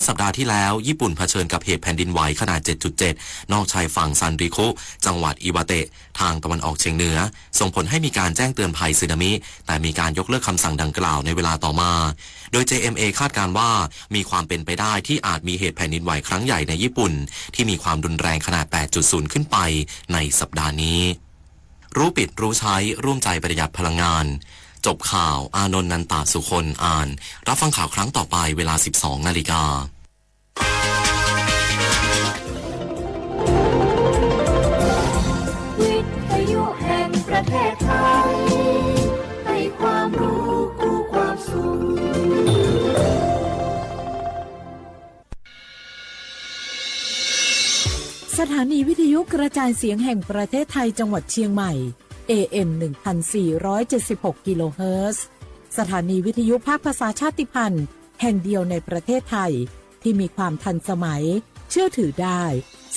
สัปดาห์ที่แล้วญี่ปุ่นเผชิญกับเหตุแผ่นดินไหวขนาด 7.7 นอกชายฝั่งซันริคุจังหวัดอิวาเตะทางตะวันออกเฉียงเหนือส่งผลให้มีการแจ้งเตือนภัยสึนามิแต่มีการยกเลิกคำสั่งดังกล่าวในเวลาต่อมาโดย JMA คาดการณ์ว่ามีความเป็นไปได้ที่อาจมีเหตุแผ่นดินไหวครั้งใหญ่ในญี่ปุ่นที่มีความรุนแรงขนาด 8.0 ขึ้นไปในสัปดาห์นี้รู้ปิดรู้ใช้ร่วมใจประหยัดพลังงานจบข่าวอานนท์นันตาสุคนอ่านรับฟังข่าวครั้งต่อไปเวลา 12 นาฬิกาวิทยุแห่งประเทศไทยให้ความรู้คู่ความสุขสถานีวิทยุกระจายเสียงแห่งประเทศไทยจังหวัดเชียงใหม่ AM 1476 กิโลเฮิรตซ์สถานีวิทยุภาคภาษาชาติพันธุ์แห่งเดียวในประเทศไทยที่มีความทันสมัยเชื่อถือได้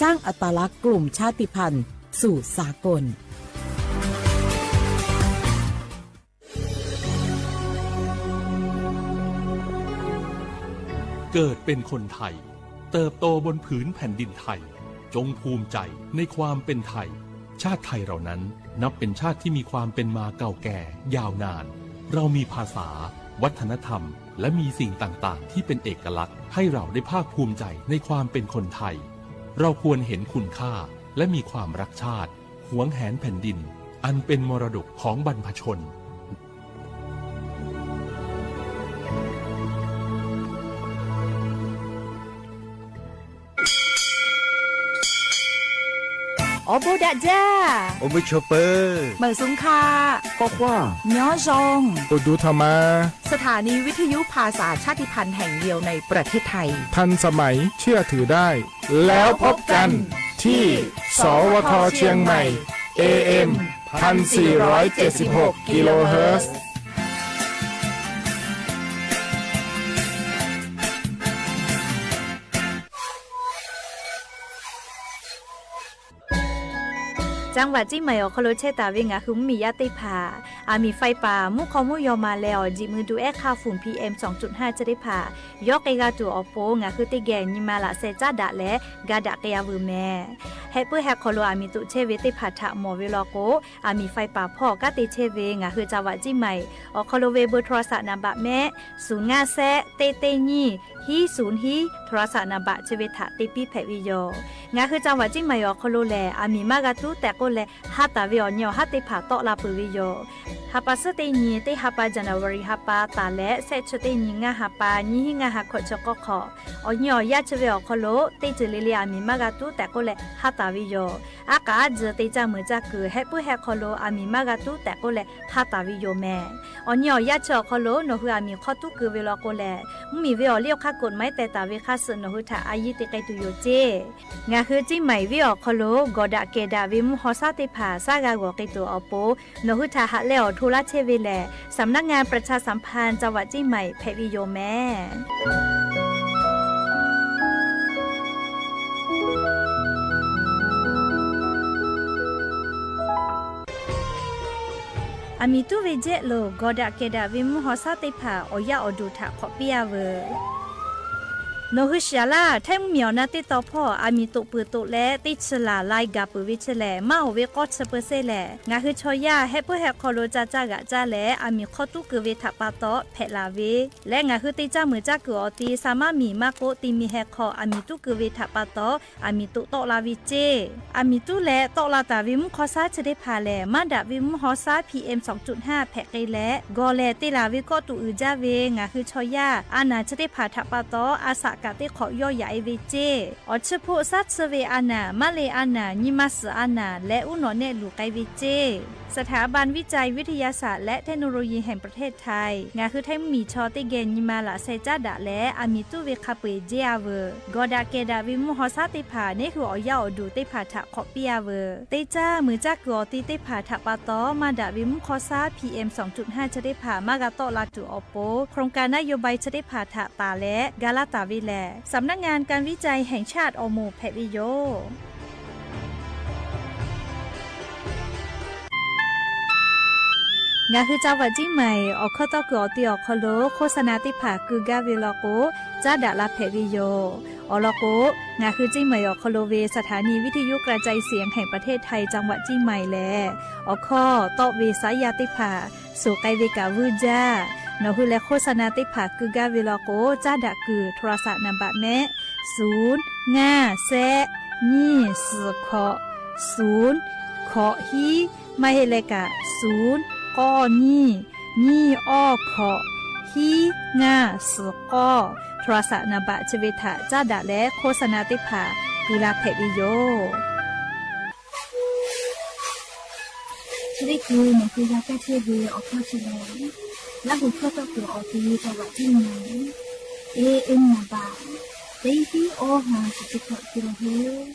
สร้างอัตลักษณ์กลุ่มชาติพันธุ์สู่สากลเกิดเป็นคนไทยเติบโตบนผืนแผ่นดินไทยจงภูมิใจในความเป็นไทยชาติไทยเรานั้นนับเป็นชาติที่มีความเป็นมาเก่าแก่ยาวนานเรามีภาษาวัฒนธรรมและมีสิ่งต่างๆที่เป็นเอกลักษณ์ให้เราได้ภาคภูมิใจในความเป็นคนไทยเราควรเห็นคุณค่าและมีความรักชาติหวงแหนแผ่นดินอันเป็นมรดกของบรรพชนโอโบดะจ้าโอเบชเปอร์เมอซุงคาก็ว่าย้อซงโอดูธรรมาสถานีวิทยุภาษาชาติพันธุ์แห่งเดียวในประเทศไทยทันสมัยเชื่อถือได้แล้วพบกันที่สวทเชียงใหม่ AM 1476 กิโลเฮิรตซ์จังหวัดจีใหม่อคโลเชตาเวงาคือมียาติผาอามีไฟป่ามุขมุยอมาแล้วจิมือดูแอค่าฝุ่น PM 2.5 จะได้ผ่ายอกเอกาตัวอโปงาคือติแกนิมาละเซจาดะและกาดะเกยาวูแม่เฮเปอร์แฮคโลอามีตุเชเวติผาทะหมอเวลโกอามีไฟป่าพ่อกะติเชเวงาคือจังหวัดจีใหม่อคโลเวเบอร์โทรศัพท์นำบะแม่050เตเตญีฮี0ฮีโทรศัพท์นำบะเชเวทะติปีแพวิโยงาคือจังหวัดจีใหม่อคโลแลอามีมากะตุแต่ก็แลฮัตตาวิออนยอฮัตติผาตอลาปุวิโยฮัปาสเตญีเตฮัปาจันวารีฮัปาตาและเซชเตญีงาฮัปาญีหิงาฮักขจกขออนยอยาชเวอคโลเตจเลลีอามีมากาตุแต่ก็แลฮัตตาวิโยอากาจเตจามือจักคือเฮปุเฮคโลอามีมากาตุแต่ก็แลฮัตตาวิโยแม่อนยอยาชคโลโนฮืออามีขอตุคือเวลโกแลมีเวอเลียวคักกฎไม้แต่ตาเวคัสโนฮือทาอายิติไกตุโยเจงาคือจิใหม่เวอคโลกอดะเกดาวิมุฮอซาติผาซากากกิตัวอโปโนหุทาหะเลอทุลาเชเวแลสำนักงานประชาสัมพันธ์จังหวัดจีใหม่แพวิโยแม่อามิตุเวเจโลกอดะเกดาวิมุฮอซาติผาโอยาอดูทาขอเปียเวโนฮุชาลาแทงเมียวนาติตอพ่ออามีตุปือตุและติชลาไลกาปืวิชแลมาโอเวกอดเชเปเซแลงาคือชอยาเฮเปแฮคอโลจาจากะจาแลอามีขอตุกเวทัปาตอแพลาเวและงาคือติจามือจากอตีสามารถมีมาโกติมีแฮคออามีตุกเวทัปาตออามีตุตอลาวิเจอามีตุและตอลาตาวิมคอซาจะได้พาแลมาดาวิมฮอซา PM 2.5 แพกไกและกอแลติลาวิกอตุอือจาเวงาคือชอยาอานาจะได้พาทัปาตออาสกาติขอย่อใหญ่เวเจอเฉพาะซัดเซเวอานามาเลอานานิมัสอานาและอุนอเนลูไกเวเจสถาบันวิจัยวิทยาศาสตร์และเทคโนโลยีแห่งประเทศไทยงาคือไทยมีชอติเกนิมาละเซจาดะและอามิตุเวคาเปเจอาเวกอดาเกดาวิมุฮอซาติผานี่คืออย่อดูติผาทะขอเปียเวเตจ้ามือจักกอติติผาทะปาตอมาดาวิมุคอซา PM 2.5 จะได้ผามากาโตลาตุอโปโครงการนโยบายจะได้ผาทะตาและกาลาตาวิแลสำนักงานการวิจัยแห่งชาติอโมแพวิโย ม งาคือเจ้าวัดจิ้งใหม่ออกข้อตอกอตีออกคโลโฆษณาติผาคือกาเวลโกจ้าดาลาเพวิโยอลโกงาคือจิ้งใหม่ออกคโลเวสถานีวิทยุกระจายเสียงแห่งประเทศไทยจังหวัดจิ้งใหม่แลออกข้อตอเวสายาติผาสู่ไกเวกาวูจ้านอคือและโฆษณาติผาคือกาเวลโกจ้าดาคือโทรศัพท์นำบัตรแม่0 5 แซะนี่สือขอ0ขอฮีไม่เฮเลกะ0ก้อนี่อ้อขอฮีง่าสือก้อโทรศัพท์นบัตชเวทะจ้าดะและโฆษณาติผากุลาเพวิโยชีวิตคือมันคือยาแก้เชื้อวีออกข้อเฉลยและหุ่นข้อต่อตัวออกทีจังหวัดที่ไหนAM นาบาตีที่โอหาสิบกิโลเมตร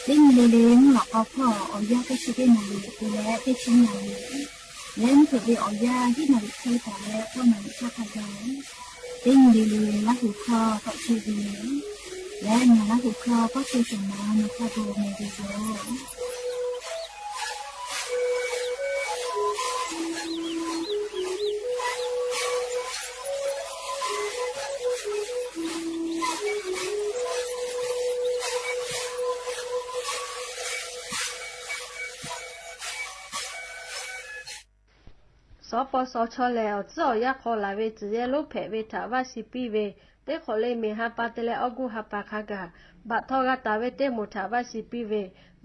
ดิ้งเลี้ยงหลอกเอาพ่อเอายาแก้เชื้อวีมาเลยตัวและที่ชิ้นไหนเล่นเผื่อไปเอายาที่ไหนใช้แต่และก็ไหนชาติใดดิ้งเลี้ยงและหุ่นข้อต่อเชื้อวีและงานและหุ่นข้อก็คือสมานข้อโบเมดิโซสปสชแล้วเจ้าอยากขอลาเวจีเยลูเพเวทาวาสิปีเวเตขอเลยมีฮาปาเตเลอกูฮาปาคากาบัดทอกาตาเวเตมุทาวาสิปีเว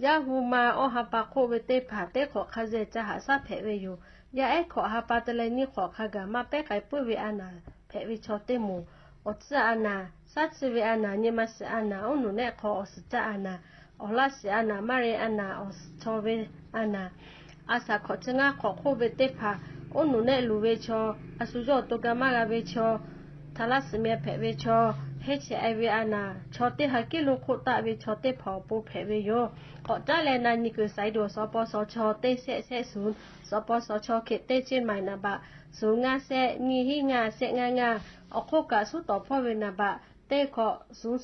ยาฮูมาอฮาปาโคเวเตผาเตขอคาเจจะหาซาเพเวอยู่ยาเอขอฮาปาเตเลนี่ขอคากามาเปไก่ปุ้ยเวอานาเพเวชอเตมูอดซาอานาซัดเวอานาเนมาสอานาอนุเนขออสจาอานาอลาสอานามาเรอานาอสชอเวอานาอาสาขอจงาขอโคเวเตผาโอหนูเนลูเวชออาสุโจตุกามากาเวชอทาลัสเมียเพเวชอเฮชไอเวอานาชอเตฮักกิโลโคตาเวชอเตเผาปูเพเวโยขอจ้าแลนานี่คือไซโดสปสชเตเซศูนย์สปสชเขตเตเชียนใหม่นาบะสูงาเซนีฮิงาเซงาอโคกะสุต่อพ่อเวนาบะเตขอ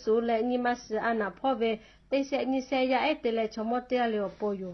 สูและนิมาสอานาพ่อเวเตเซนิเซยาเอเตเลชมอเตเลโอโปโย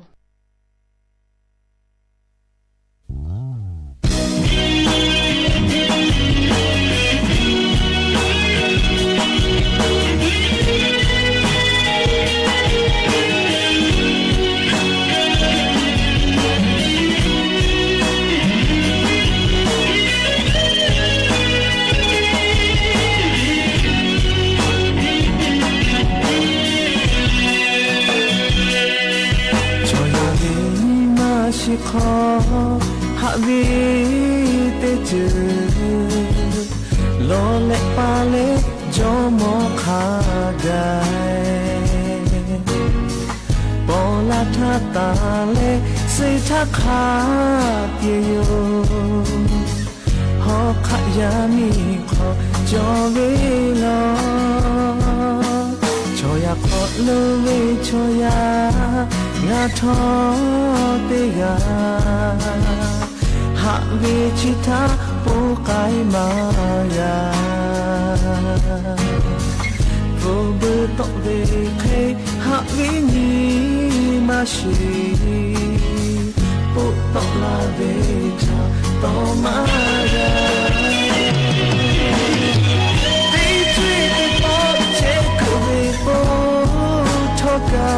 ขอหักวีเตจโลเลปาเลจอมอขาไกปอลาทาตาเลสิทักขาเปียโยหอขยามีขอจอเวลอชอยาขอเลเวชอยางาทอเตยาหะเวชิตาปูไกมายาโฟเบตอเวเคหะเวนีมาชีปุตอลาเวชาตอมายาเตทรีเตปอเชคเวปอทอกา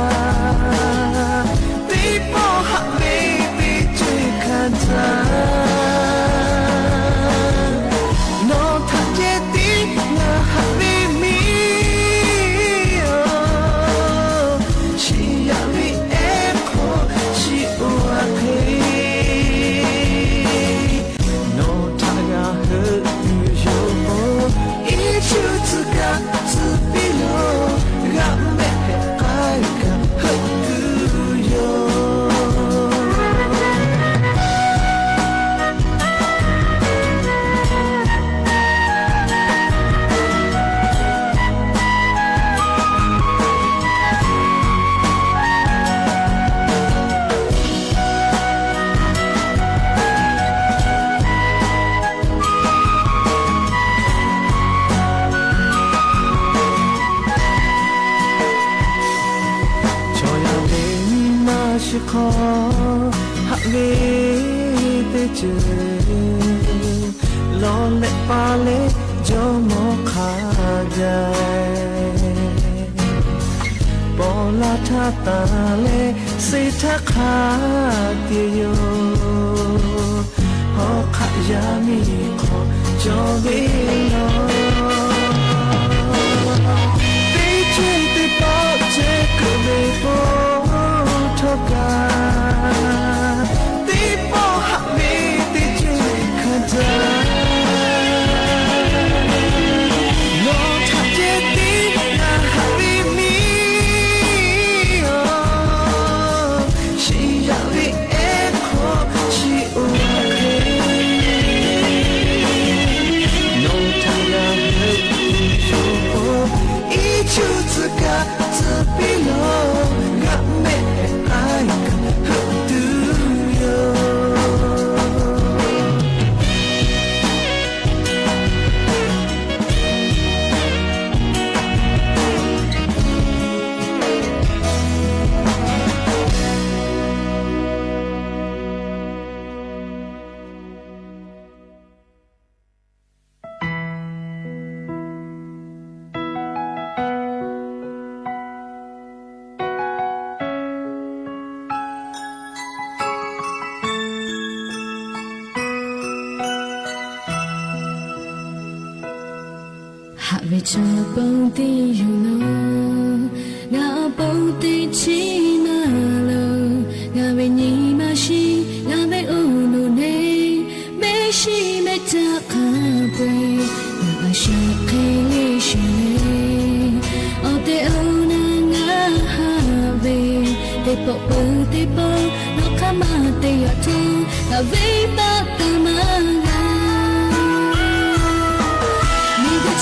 ขอหักเวเต te je lo le pa le jo mo kha jai bo la tha ta le se tha kha ti yo ho kha ya mi kho jo be lo te che te pa che ko be po tho ka te po ha me te che kha ja lo tha che te na ha be mi oh she ya be echo she o no ta ya he so I choose to got to be low got me I can do you Have cho bông ti you know ngã bông ti chi na lo ngã về nhị mà shi ngã về u nu ne me shi me ta ka be ngã sha ke le shi o te o na ngã ha ve te po no ka ma te ya tu ngã ve ba ta ma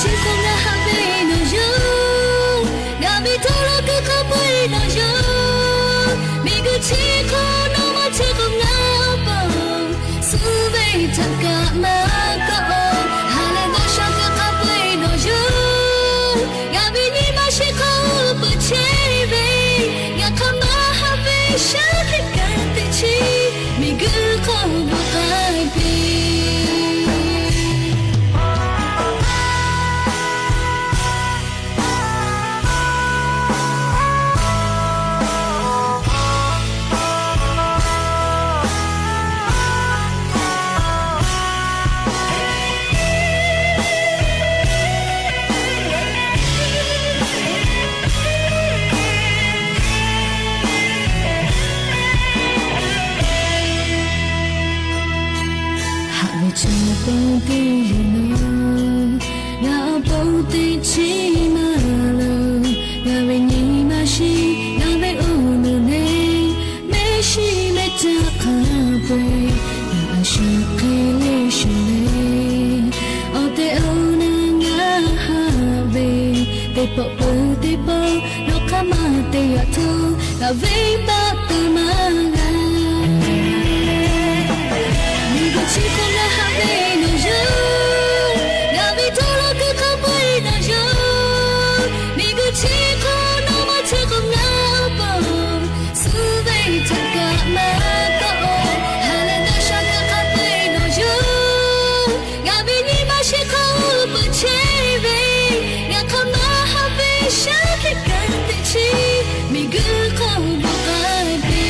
chỉ không đã hát về nó yo, đã bị thua lo cứ khóc với nó yo, mình cứ chỉ có nó mà chỉ không ngáo bồng, sự về thật cả mà có, hai lần nó sao cứ khóc với nó yo, đã bị đi mà chỉ không bớt chế về, đã không mà hát về sao thì càng tự chi, mình cứ không buồn ai đi. Cho bông ti you know ngã bông ti chi mà lo ngã về nhị mà shi ngã về u nu ne me shi me ta ka be ngã sha ke le shi le o te o na ngã ha ve te po no ka ma te ya tu ngã ve ba ta ma ngã chỉ còn là hát về nó yo, đã bị thua lo cứ khóc với nó yo, mình cứ chỉ có nó mà chỉ không ngáo bồng, sự về thật cả mà có, hai lần nó sao cứ khóc với nó yo, đã bị đi mà chỉ không bớt chế về, đã không mà hát về sao thì càng tự chi, mình cứ không buồn ai đi.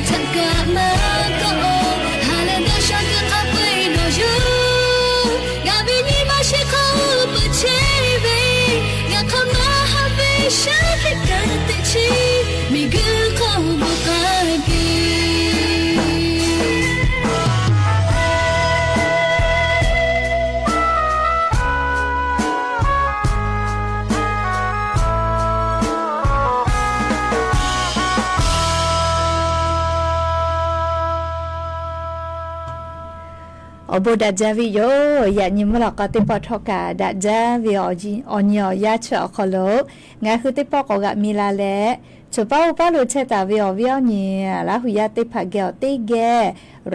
Thật cả mà có hai lần đó sao cứ khóc với nó yo, ngã vì đi mà chỉ không bớt chế về, ngã không mà hát về sao thì càng tự chi, mình cứ không buồn ai đi. ở bộ đặt ra ví dụ như mà là có tiếp bỏ thọ cả đặt ra vì ở nhiều giá trị ở khó lỗ ngay khi tiếp bỏ có gặp mi là lẽ จะเป้าป้ารู้ใช่แต่วิววิวนี่ละหุยาติผักเกี่ยวติแก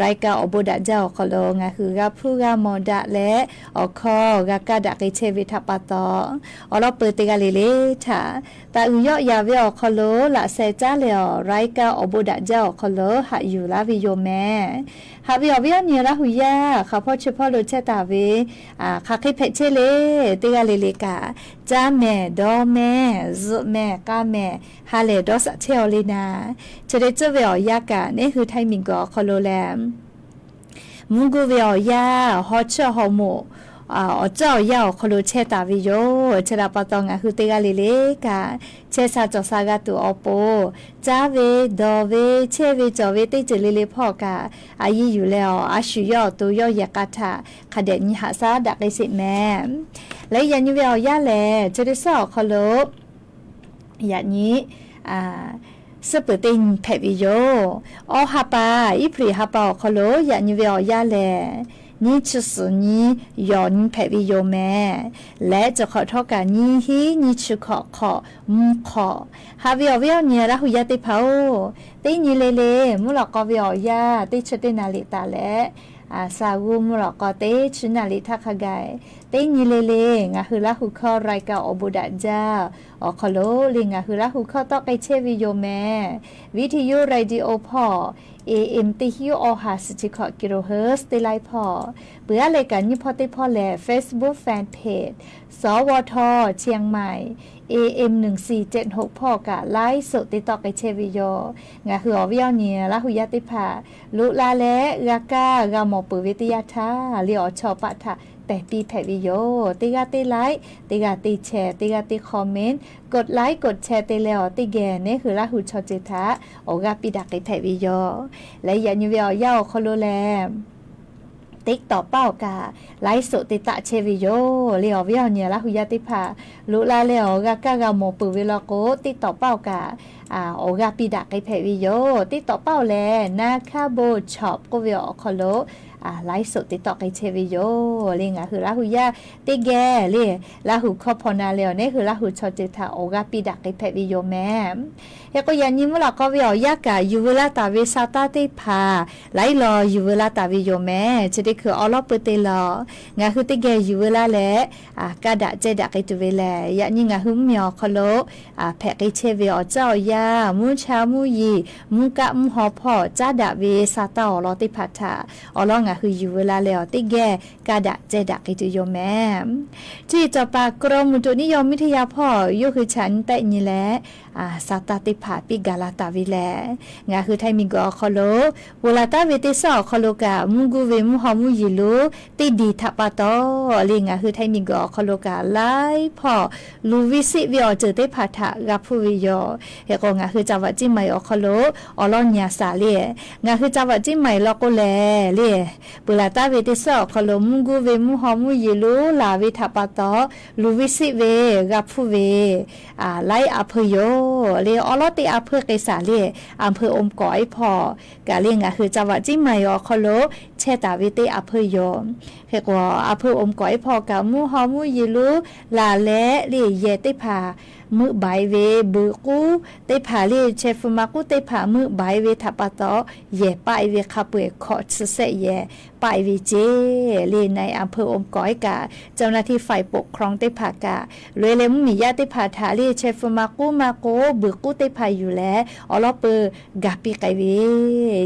รายการอบดะเจ้าคอโลงาคือกับผู้กามอดะและอคอกากาดะกิเชวิทัปตออลอเปิดติกาเลเลถาตาอุยอยาเวอคอโลละเซจ้าเลอรายการอบดะเจ้าคอโลหะอยู่ลาวิโยแม่หาวิอเวียเนียละหุยาข้าพ่อเฉพาะโลเชตาเวข้าคิเพเชเลติกาเลเลกาจ้าแม่ดอแม่ซุแม่กาแม่ฮาเลดอสเชอลีนาเชเดเจเวียากานี่คือไทมิงกอคอโลแลมมุงกูเวียาฮอเชอฮอโมเจ้ายาวคอโลเชตาวิโยเชดาปตองคือติกาเลเลกาเชซาจอซากาตุอโปจ้าเวดอเวเชเวจอเวติเจเลเลพ่อกาอายีอยู่แล้วอาชุยอตัวยอยากาทาคเดนิหาซาดักไอสิแม่และยันยูเวียาแลเจดิซอคอโลอย่างนี้สเปติงเพวิโยอฮาปาอิพริฮาปาคอโลยันยูเวียาแลนี่ชื่อสุนีย้อนเพวิโยแม่และจะขอทอกันนี่ฮีนี่ชื่อขอขอฮาวิอเวียเนี่ยละหุยาติเผาตีนี่เลมุลกอวิอยาติชตินาลิตาและสาวุมุลกอเตชินาลิทักไกตีนี่เลงาคือละหุข้อรายกาอบุดะจ้าอคโลลิงาคือละหุข้อตอกไกเชวิโยแม่วิทยุเรดิโอพอAM ติฮิวอหาสติคกิโลเฮิรตซ์ติไลพอเบื่ออะไรกันนี่พอติพอแล Facebook Fan Page สวทเชียงใหม่ AM 1476พ่อกะไลฟ์สดติดต่อกับเชวิโยงาคืออวิยเนี่ยละหุยติภาลุลาและกากากามอปุวิทยาทาเลียวชอปะทาแต่ปีแพวิโยติกาติไลค์ติกาติแชร์ติกาติคอมเมนต์กดไลค์กดแชร์ติแล้วติแกเนี่ยคือละหุชอจิตาโอกาปิดักไอแพวิโยและยันยูเวียยาวคอโลแลติ๊กต่อเป้ากาไลฟ์สดติตะเชวิโยเลียวเวียวเนี่ยละหุยติภาลุลาเลียวกากากามอปุวิลโกติ๊กต่อเป้ากาโอกาปิดักไอแพวิโยติ๊กต่อเป้าแลนาคาโบช็อปก็เวียวคอโลไลฟ์สดติดต่อกับเชวิโยเรียงคือลาหุยาติแกเรียลาหุคอพอนาเลวนี่คือลาหุชอจิตาโอกาปิดักกับเพวิโยแม่เฮก็ยันยิมละก็วิอยากะยูเวลาตาวิซาตาติพาไลรอยูเวลาตาวิโยแม่จะได้คืออลอปเตลองาคือติแกยูเวลาแลกาดะเจดักไอตุเวแลยันยิงาหุมยอคโลแพกเชวิโอเจ้ายามุชามุยีมุกะมุหอพอจ้าดะเวซาตาอลอติพัทธาอลองาคืออยู่เวลาแล้วติแกกาดะเจดักกิตุโยแม่ที่จะปากรมอุตุนิยมวิทยาพ่อยุคือฉันแต่นี่แหละสาตาติผาปิกาลาตาวิแลงาคือไทมิกอคอโลเวลาตาเวติสอคอโลกามุกูเวมุฮอมุยิโลติดีทัปตอลิงาคือไทมิกอคอโลกาไลพ่อลูวิสิวิอเจติผาทะกับผู้วิโยเฮก็งาคือจาวจิไมอคอโลอลอนยาสาเลงาคือจาวจิไมลอโกแลเลเวลาตาเวติสอคอโลมุกูเวมุฮอมุยิโลลาวิทัปตอลูวิสิเวกับผู้เวไลอภโยเรียอลอติอำเภอไกษาเรียอำเภออมก๋อยพอกาเรียงคือจังหวัดจิมายอคโลเชตาวิติอำเภอโยเฮกว่าอำเภออมก๋อยพอกามูฮอมูยิลุลาและเรียเยติพามือใบเวบือกูติผาเรียเชฟมากูติผามือใบเวทัปตอเยไปเวคาเปขอดเสเยไปเวเจเรียในอำเภออมก๋อยกาเจ้าหน้าที่ฝ่ายปกครองติผากาเรเลมมีญาติผาทาเรียเชฟมากูมาโกบือกูติผาอยู่แล้วอลอเปกาปิไกเว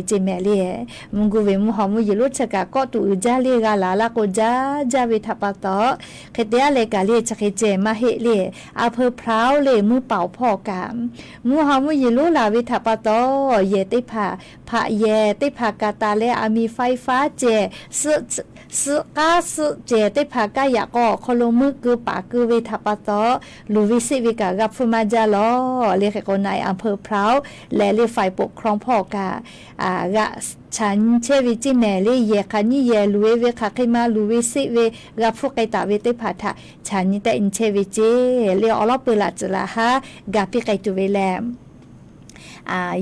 เจแมเรียมุงกูเวมุฮอมุยิลุชกาก็ตูจาเรียกาลาลาโกจาจาเวทัปตอเขเตียเลกาเรียชกเจมาเฮเรียอำเภอพร้าวเลมือเป่าพ่อกามมูฮามุยิลุลาวิทัปตอเยติผาพะเยติผากาตาเลอามีไฟฟ้าเจสึกาสึเจติผากายะก็คโลมือคือปาคือวิทัปตอลูวิสิวิกากับฟุมาจาลอเลขกนายอำเภอพร้าวและเลฝ่ายปกครองพ่อกากะฉันเชวิจิแมลีเยคันนี่เยลูเวคาคิมาลูวิสิเวกับฟุกไกตาเวติผาทะฉันนี่แต่อินเชวิจิเลอลอเปลาจลาฮะกาปิไกตุเวแล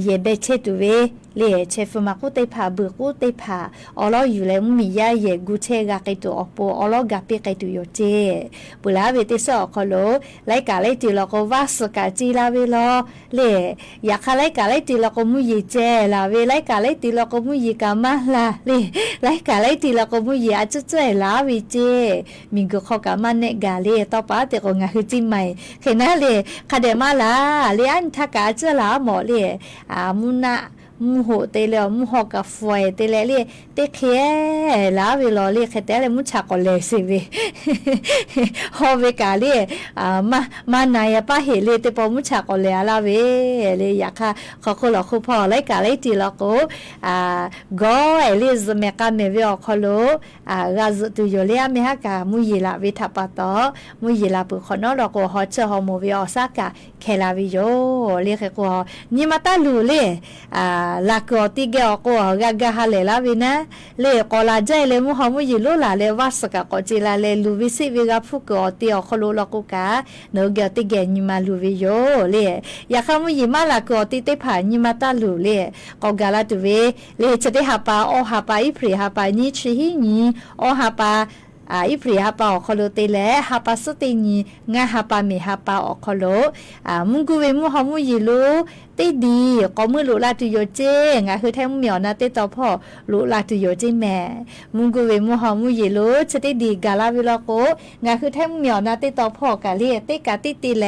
เยเบเชตุเว เลเชฟมากูเตผาเบือกูเตผาอลออยู่แล้วมียาเยกูเชกาไกตัวอปอลอกาเปไกตัวโยเจปุลาเวติสอคอโลไลกาไลติลอกวาสกาจีลาเวลอเลอยากไลกาไลติลอกมุยเจลาเวไลกาไลติลอกมุยกามาลาเลไลกาไลติลอกมุยอาจจะลาเวเจมิงก็ขอกามันเนกาเลต่อปาเตก็งาคือจิใหม่เขนะเลคาเดมาลาเลอันทากาจะลาหมอเลมุนะมูโหเตเลมูหอกาฟวยเตเลเลเตเคลาเวลอเลเคเตเลมุชากอเลสิเวฮอเวกาเลมานายปะเฮเลเตปอมุชากอเลลาเวเลอยากค่ะขอคนหลอกคุณพ่อไลกาไลติลอกก็เอเลซเมกาเมเวอคอโลกาซตุโยเลเมฮากามุยลาเวทัปตอมุยลาปุขอนอลอกฮอเชฮอโมเวอซากาเคลาวิโยเลเคโกนิมาตาลูเลลากอติเกอโกกากาฮาเลลาวินะเลกอลาใจเลมุฮามุยิโลลาเลวาสกะกอจิลาเลลูวิสิวิกาฟุกอติอคโลลกุกาโนเกอติเกนิมาลูวิโยเลยาคามุยิมาลากอติเตผานิมาตาลูเลกอกาลาตุเวเลเจเตฮาปาอฮาปาอิพริฮาปานิชิฮินีอฮาปาอิพริฮาปาอคโลเตเลฮาปาสตินีงาฮาปาเมฮาปาอคโลมุงกุเวมุฮามุยิโลเตดีก็มือลุลาตุโยเจงาคือแท้เหมียวนะเตตอพ่อลุลาตุโยเจแม่มุงกุเวมุฮามุยิโลชะเตดีกาลาวิลโกงาคือแท้เหมียวนะเตตอพ่อกาเลเตกาติติแล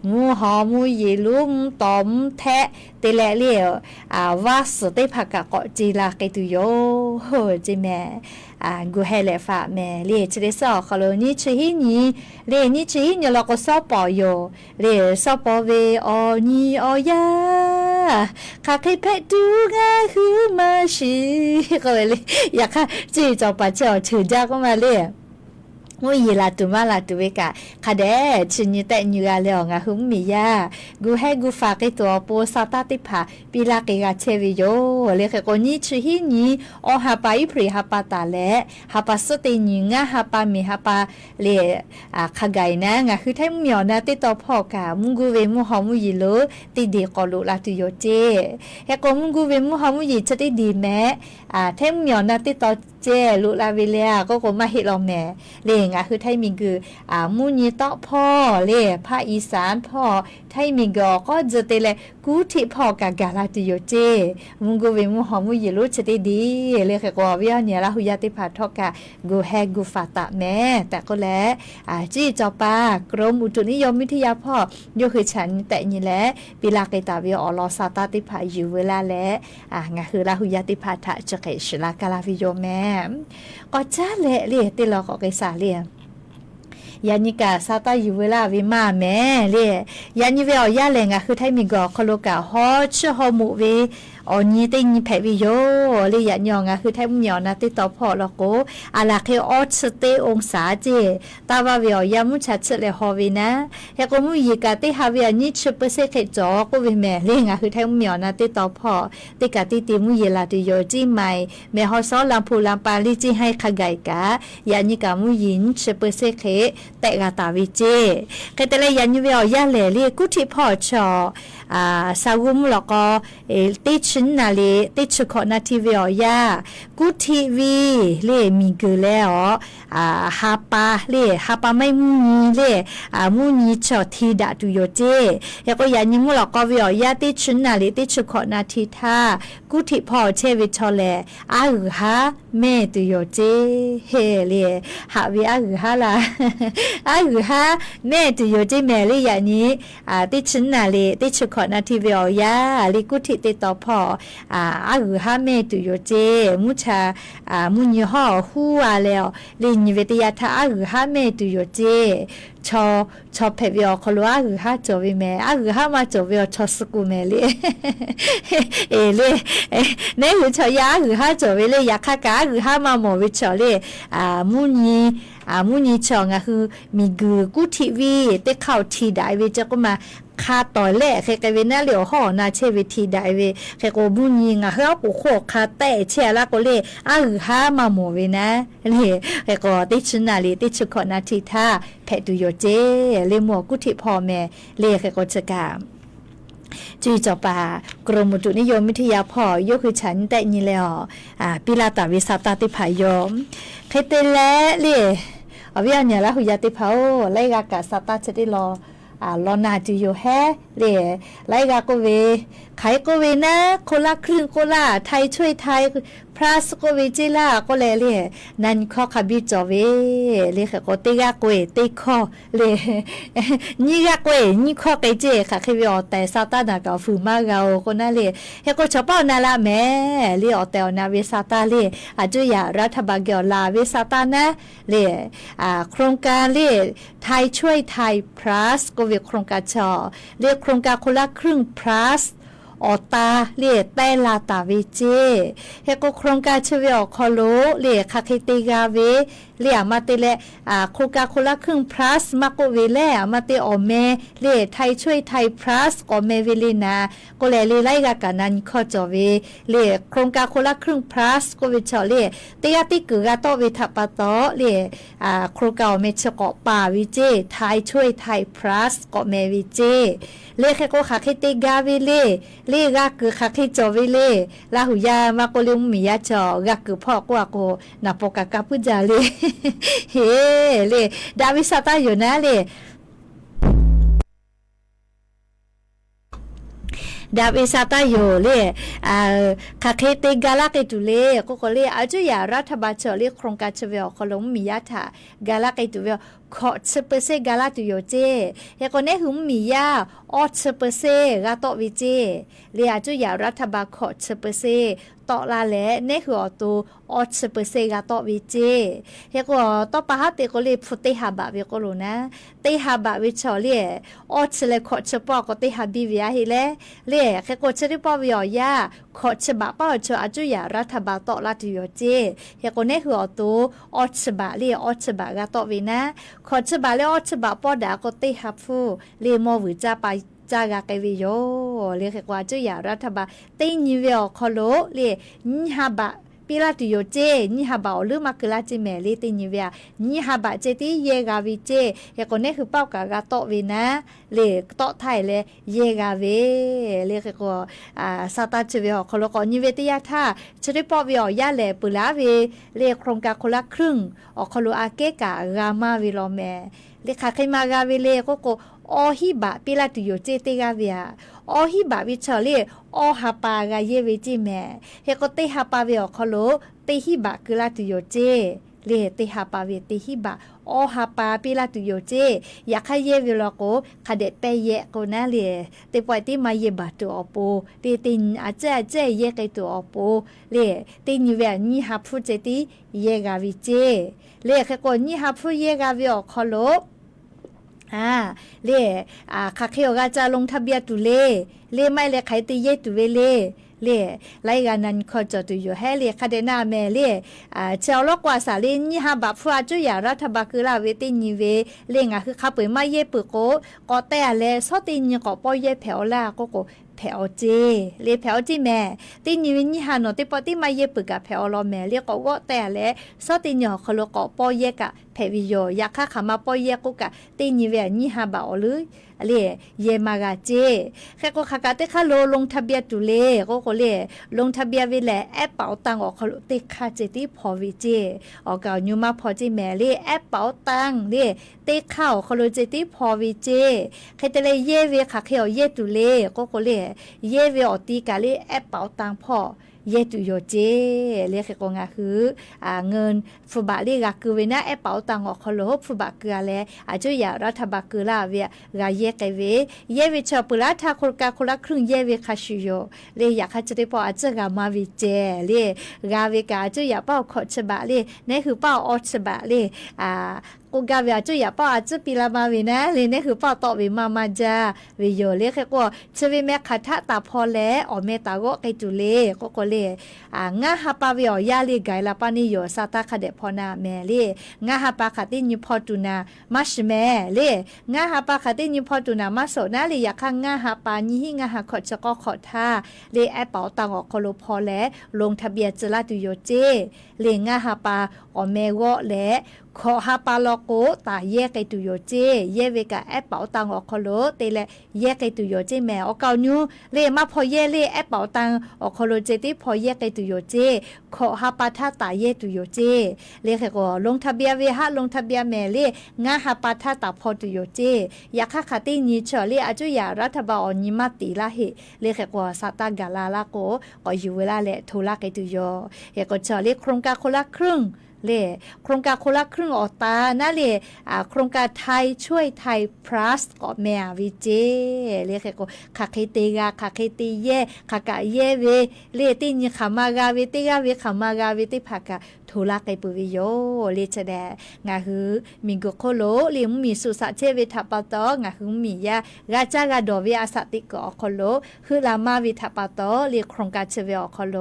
มุฮามุยิโลมตอมแทะเตแลเลวาสเตภะกะกอจีลาเกตุโยโหเจแม่กูให้เลฝาแม่เลชะเดซอคอโลนี่ชะฮินีเลนี่ชะฮินีเราก็ซอปอโยเลซอปอเวออนีออยาข้าเคยแพ้ดูงาคือมาชีก็เลยอยากค่ะจีจอปะเจ้าถือจ้าก็มาเลยมุยลาตุมาลาตุเวกะคาเดชินิเตญูกาเลงาหุมมียากูให้กูฝากไอตัวโปซาตาติผาปีลาเกกาเชวิโยเลเคโกนิชิฮินีอฮาปาอิพริฮาปาตาเลฮาปาสติญิงาฮาปามิฮาปาเลคาไกนะงาคือไทมุยอนะติตอพ่อกามุงกูเวมุฮอมุยิโลติดีกอลุลาตุโยเจเฮโกมุงกูเวมุฮอมุยิจะได้ดีแม้ไทมุยอนะติตอเจลุลาเวเลียก็โกมาเฮลอแม่เลคือไทยมิงคือมุนีตอพ่อเลภาคอีสานพ่อไทยมิงก็จะเตเลกูที่พ่อกากาลาติโยเจมุงกูเวมุฮอมุยิลุจะได้ดีเลขกว่าวิญญาณละหุยาติภาทอกะกูแฮกูฟาตะแม่แต่ก็แล้วจี้จอปากรมอุตุนิยมวิทยาพ่อยกคือฉันแต่นี่แหละปีลาเกตาวิออลอซาตาติภาอยู่เวลาแล้วงาคือละหุยาติภาทะจะเกชลากาลาวิโยแม่ก็จ้าเลยเรียติลอก็เกษาเรียยานิกาซาตาอยู่เวลาวิมาแม่เลยยานิเวอยาเลงคือไทยมีกอคโลกาฮอชฮอมุเวออนี่ติงีแพวิโยเลยยานยองคือไทยมุยอนะติตอพอแล้วก็อาลาเคออสเตองศาเจตาวาเวอยามุชัดเลฮอวินะเฮก็มุยกาติฮาเวนิชเปเซเคจอก็เวแม่เลงคือไทยมุยอนะติตอพอติกาติติมุยลาติโยจิใหม่แม่ฮอซอลัมพูลัมปาลิจิให้ขกายกายานิกามุยินชเปเซเคแต่กาตาวิเจเคตเลยานิเวอยาเลเลกุทิพ่อชอซาวุมแล้วก็ติชินนาเลติชคอนาทีเวียกุทีวีเลมีเกแล้วฮาปาเลฮาปาไม่มุนีเลมุนีชอทีดาตุโยเจแล้วก็ยานิมุแล้วก็เวียติชินนาเลติชคอนาทีท่ากุทิพ่อเชวิชอเลฮาเมตุโยเจเฮเลฮาวิฮาลาฮาเมตุโยเจแม่เลยานี้ติชินนาเลติชคอนาทีเวียลิกุทิติตอพ่อฮาเมตุโยเจมุชามุญฮอฮูแล้วลินิเวติยาทาฮาเมตุโยเจชอเพเวียคอลวาฮาจอวิเมฮามาจอวิชอสกุเมเลเลเนหุชอยาฮาจอวิเลยยาคากาฮามาโมวิชอเลมุนีชองคือมีกูกุทิวีเตเข้าทีได้เวจะก็มาคาต่อแหละเคกเวน่าเหลียวห่อนาเชวิธีได้เวเคโกบุญยิงเฮาปุโคคาแต่เชละก็เลฮามาโมเวนะเลเคโกติชนาลีติชคอนาทีท่าแพตุโยเจเลหมวกุทิพ่อแม่เลเคโกจะกา จีจบากรมอุตุนิยมวิทยาพอยกคือฉันแต่นี่แล้วปิลาตาวิสาตาติพายมเคเตและเลยเอาวิญญาณละหุยาติพาไลกากาสาตาจะได้รอนาจิโยแฮเลยไลกาโกเวไขโกเวนะคนละครึ่งโกละไทยช่วยไทยพระสโกเวจิล่าก็เลยนันข้อขบิจอเวเลยค่ะก็เตกาโกเวเตข้อเลยนี่กาโกเวนี่ข้อไกเจค่ะคือว่าแต่ซาตานาก็ฝืนมาเราคนนั้นเลยเฮก็ชอบเอานาละแม่เลยเอาแต่นาเวซาตาเลยอาจจะอยากรัฐบาลเกี่ยวลาเวซาตานะเลยโครงการเลยไทยช่วยไทย plus ก็เวโครงการชอเรียกโครงการคนละครึ่ง plusอตาเรียแต่ลาตาเวเจเฮก็โครงการชเวอคอโลเรียคาเคติกาเวเรียมาเตเลโครงการคนละครึ่ง plus มาโกเวเลมาเตอเมเรียไทยช่วยไทย plus ก็เมเวลินาก็เลยไล่กากันนั้นข้อจอเวเรียโครงการคนละครึ่ง plus ก็เวชอเรียเตียติกือกาโตเวทัปโตเรียโครงการเมชกอปาวิเจไทยช่วยไทย plus ก็เมวิเจเลขก็คาเคติกาเวเลกาคือคาเคจอเวเลลาหุยามาโกเลมมียาจอกาคือพ่อกว่าโกนาโปกากาพุจาเลเฮ้เลดาวิสาตาอยู่นะเลดาวิสาตาอยู่เลยคาเคเตกาลาเกตุเลก็เลยอาจจะอยากรัฐบาลเฉลี่ยโครงการเฉลี่ยขลงมียาถากาลาเกตุเวขอเซเปเซกาลาตุโยเจเฮก็เนหุมมียาออเซเปเซกาโตวิเจเลยอาจจะอยากรัฐบาลขอเซเปเซต่อลาแลเนหัวตัวออเซเปเซกาโตวิเจเฮก็ต่อปะฮะเตก็เลยพุทธิหาบะเวก็รู้นะเตหาบะวิชอเลยออเซเลขอเซปอก็เตหาบิวิยาเฮเลยเฮก็เชริปอวิอยาขอเซบะปอเชอาจจะอยากรัฐบาลต่อลาตุโยเจเฮก็เนหัวตัวออเซบะเลยออเซบะกาโตวินะขอฉบับแล้วฉบับปอดาก็เตฮับฟูเรียมอวิจาไปจากาเกวิโยเรียกว่าจะอยากรัฐบาลเตนิเวลคอโลเรียนิฮาบะปิลาตุโยเจนิฮาบะหรือมากลาจิเมลีเตนิเวลนิฮาบะเจติเยกาวิเจเฮก็เนี่ยคือเป้ากากาโตวินะเรียโตไทยเลยเยกาเวเรียกว่าซาตาเจเวลคอโลก็นิเวติยาท่าชริปอวิอยาเลปุลาเวเรียโครงการคนละครึ่งอคอโลอาเกกากามาวิโลเมเลขาเคมากาเวเลก็อหิบะปิลาตุโยเจเตกาเวียอหิบะวิชอเลอหาปากาเยเวจิเมเฮก็เตหาปาเวอคอโลเตหิบะกุลาตุโยเจเลเตหาปาเวเตหิบะอหาปาปิลาตุโยเจอยากให้เยเวลโกคาเดเปเยโกนาเลเตปอยติมาเยบะตุอโปเตตินอาเจเยเกตุอโปเลเตนิเวนิหาพุเจติเยกาวิเจเลเฮก็นิหาพุเยกาเวอคอโลเลคาเคโอกาจะลงทะเบียนตุเลไม่เลใครตีเยตุเวเลไลกานันขอจอตุอยู่ให้เลคาเดนาเมเลเจ้าลกว่าสาเลนี่ฮะบับฟัวจุยารัฐบาลคือลาเวตินิเวเลงะคือขับไปมาเยปุโกก็แต่เลสอตินก็ปอเยแผวลาก็แผวเจเลแผวจีแม่ตินิวินิฮานอติปอติมาเยปุกะแผวลอแม่เรียกก็แต่เลสอตินยอคโลก็ปอเยกะแผวิโยอยากขามาปอเยกุกะตินิเวนิฮาบาอลือเลเยมากาเจแค่ก็ขากาเตคาโลลงทะเบียนตุเลก็เลลงทะเบียนวิแลแอปเป๋าตังออกคาเตคาเจติพอวิเจออกเก่ายูมาพอจิแม่เลแอปเป๋าตังเลเตเข้าคาโลเจติพอวิเจใครแต่เลเยเวขาเขียวเยตุเลก็เลเยเวอตีกาเลแอปเป๋าตังพอเยตุโยเจเรียกก็งาคือเงินฟุบะลีกาคือเวนะแอปเป๋าตังออกคอโลฟุบะเกลือแลอาจจะอยากรัฐบาลคือลาเวียกาเยกเวเยวิชอปุระทาคนกาคนละครึ่งเยวิคาชิโยเลยอยากให้จะได้ปออาจจะกามาวิเจเลยกาเวกาจะอยากเป้าขอฉบะเลยนี่คือเป้าออฉบะเลยกูกาเวียจะอยากเป้าอาจจะปีละมาวินะเลยนี่คือเป้าต่อวิมาจาวิโยเลยแค่ก็จะวิแม่ขัดท่าตาพอแล้วอเมตาก็ไกจุเลก็เลยงาฮาปาวิอยาลีไกลาปานิโยซาตาคาเดพอนาแม่เลยงาฮาปาคาตินิพอตุนามาชแม่เลยงาฮาปาคาตินิพอตุนามาโซนาเลยอยากข้างงาฮาปานี่หิงาฮาขอจะก็ขอท่าเลยแอปเป๋าตังออกคอโลพอแล้วลงทะเบียนจลาตุโยเจเลยงาฮาปาอเมวะและ ขอฮาปาลโกตาแยกไกตุโยเจเยเวกะแอปเป๋าตังออกคโลเตเลแยกไกตุโยเจแม่ออกเกาญูเลมาพอเยเลแอปเป๋าตังออกคโลเจติพอแยกไกตุโยเจขอฮาปาทาตาเยตุโยเจเลขก็ลงทะเบียนเวหะลงทะเบียนแม่เลงาฮาปาทาตาพอตุโยเจยาคาคาติญีเฉเลอาจุยารัฐบาลญิมาติละเหเลขก็ซาตากาลาลาโกก็อยู่เวลาเลโทลาไกตุโยเฮก็เฉเลโครงการคนละครึ่งเล่โครงการคนละครึ่งออกตานะเล่โครงการไทยช่วยไทย plus ก็แม่วิเจเล่แค่ก็คาเคติกาคาเคติเยคากะเยเวเล่ติญิขามากาเวติกาเวขามากาเวติภากะทุลาไกปุวิโยเล่จะแดงาฮือมิงกโคโลเล่มีสุสะเชเวทัปะตองาฮือมียากาจากาดอเวอาสติกอโคโลคือลามาวิทัปะตอเล่โครงการเชเวอโคโล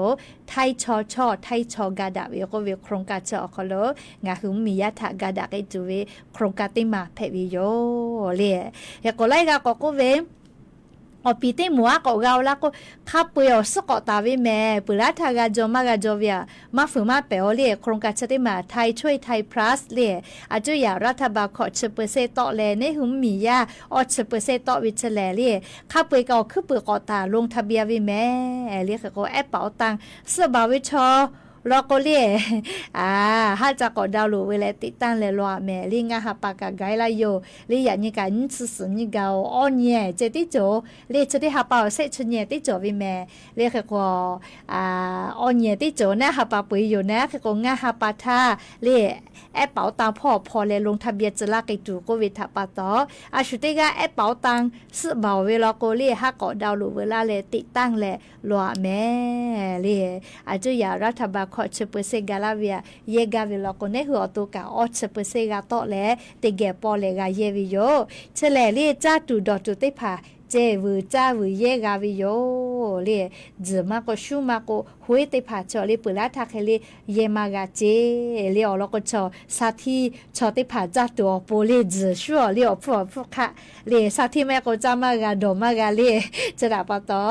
ไทยชอชอไทยชอกาดาเวก็เวโครงการเชอโคโลงาหุมมียะทะกาดาไกจูเวโครงการติมาเพวิโยเลยก็ไลกาก็เวอปีเตมัวก็กาวละก็ขับไปอสกอตาเวแม่ปุระทากาจอมากาจอเวียมาฝึมาเปอเลโครงการติมาไทยช่วยไทย plus เลอาจุยารัฐบาลขอ10%ต่อแลในหุมมียาอ10%ต่อวิชแลเลขับไปก็คือเปิดกอตาลงทะเบียนเวแม่เลก็แอปเป๋าตังสบาวิชอรอก็เรียฮาจะกอดาวลูเวลาติดตั้งเลยว่าแม่ลิงาฮาปากะไกลาโยลิยานี่กันสื่อนี่กาอ้อนเนี่ยเจติโจเรียจะได้ฮาปาเซชเนี่ยติโจวิแม่เรียกก็อ้อนเนี่ยติโจนะฮาปาปุยอยู่นะก็งาฮาปาทาเรียแอปเป๋าตังพอเลยลงทะเบียนจะลากไกตูก็วิทัปาตออาชุติกาแอปเป๋าตังสื่อบ่าวเวลาก็เรียฮากอดาวลูเวลาเลยติดตั้งเลยว่าแม่เรียอาจุยารัฐบาลขอ10%กาลาเวียเยกาเวลาคนในหัวตัวกาอ10%กาโตแลติเกปอเลกาเยวิโยเฉลเลียจ้าตูดอตุติพาเจวจ้าวเยกาวิโยเลียจมาก็ชูมาก็หวยติพาจอเลปุลาทาเคเลเยมากาเจเลียอลก็ชอสาธิชอติพาจ้าตัวโปเลจชัวเลียพวกค่ะเลียสาธิแม่ก็จ้ามากาดมากาเลียจะดาปะตอ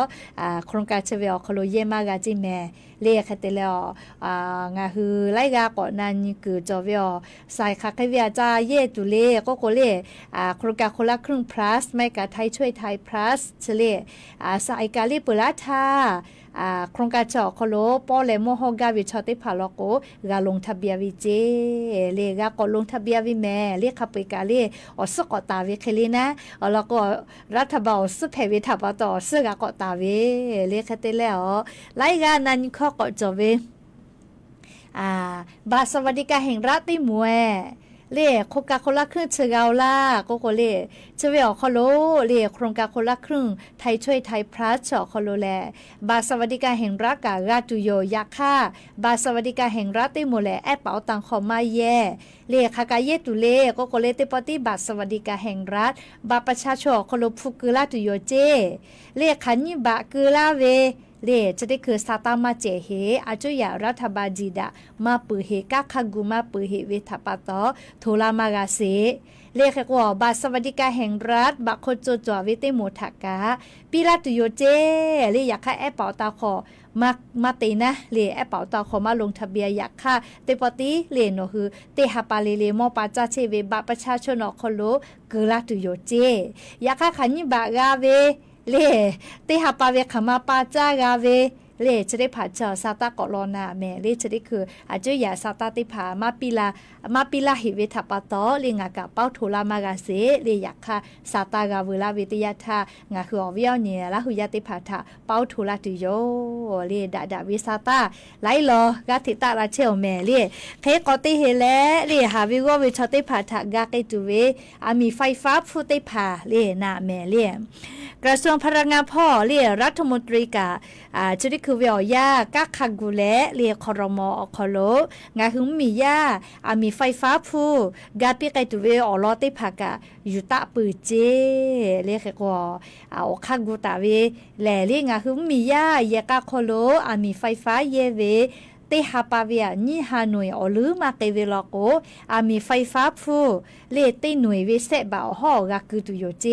โครงการเชเวอคโลเยมากาจิแม่เลียคาเตเลงาฮือไลกาก่อนนั้นคือจอเวอสายคาเคเวียจ้าเยตุเลก็เลโครงการคนละครึ่ง plus ไม่กาไทยช่วยไทย plus เฉลสายกาลิปุลาทาโครงการเจาะโคโลปอเลโมฮกาวิชอติพาลโกกาลงทะเบียนวิเจเลกาก็ลงทะเบียนวิแม่เรียกขับไปกาเลอสกอตาวิเคลีนะแล้วก็รัฐบาลสุเพวิทับต่อซึ่งกอตาวิเรียกคติแล้วไลกานั้นข้อก็จบบาสวัสดิการแห่งรัฐที่มัวเล่โครงการคนละครึ่งเชกาวล่าก็เล่เชเวอคโลเล่โครงการคนละครึ่งไทยช่วยไทยพลัสเจาะคโลแลบาสวัสดิการแห่งรัฐการาตุโยยาค่าบาสวัสดิการแห่งรัฐที่มัวแลแอปเป๋าตังคอมาแย่เล่คากาเยตุเล่ก็เล่เตปฏิบัติสวัสดิการแห่งรัฐบาประชาชนคโลฟุกุราตุโยเจเล่ขันยิบะกุลาเวเลจะได้คือสตามาเจเฮอาจุยารัฐบาลจีดามาปือเฮกาคากุมาปือเฮเวทัปตอโทลามากาเซเลขกว่าบาสวัสดิการแห่งรัฐบาโคโจจวเวเตโมทากาปิลาตุโยเจเลอยากค่าแอปเป๋าตาขอมาเตนะเลแอปเป๋าตาขอมาลงทะเบียนอยากค่าเตปติเลโนคือเตหาปาเลมอปาจาเชเวบาประชาชนอคโลเกลาตุโยเจอยากค่าขันยิบากาเวเลเตหาปาเวขมาปาจากาเวเลจะได้ผ่าเจอซาตากอลอนาแม่เลจะได้คืออาจจะอย่าซาตาติผามาปิลาหิเวทัปตอเลงากะเป้าโทลามากาเซเลอยากค่ะซาตากาเวลาเวติยาทางาคืออวิยเนี่ยละหุยาติผาทาเป้าโทลาตุโยเลดาวิซาตาไลลอกาติตาลาเชลแม่เลเคกอติเฮเลเลหาวิวเวชติผาทากาเกตุเวอามีไฟฟ้าฟูติผาเลนาแม่เลกระทรวงพลังงานพ่อเรียรัฐมนตรีกาจุดิคือเวียยากาคักุเลเรียคอรมอคอโลงาหุมมียามีไฟฟ้าผู้กาปิไกตุเวอลอติภากะยุตะปือเจเรียกว่าคักุตาเวแลเรียงาหุมมียายากาคอโลมีไฟฟ้าเยเวเตหาปาเวียนี่ฮานวยอลือมาเกเวลโกมีไฟฟ้าผู้เลเตหน่วยวิเศษบ่าวห่อกากุตุโยเจ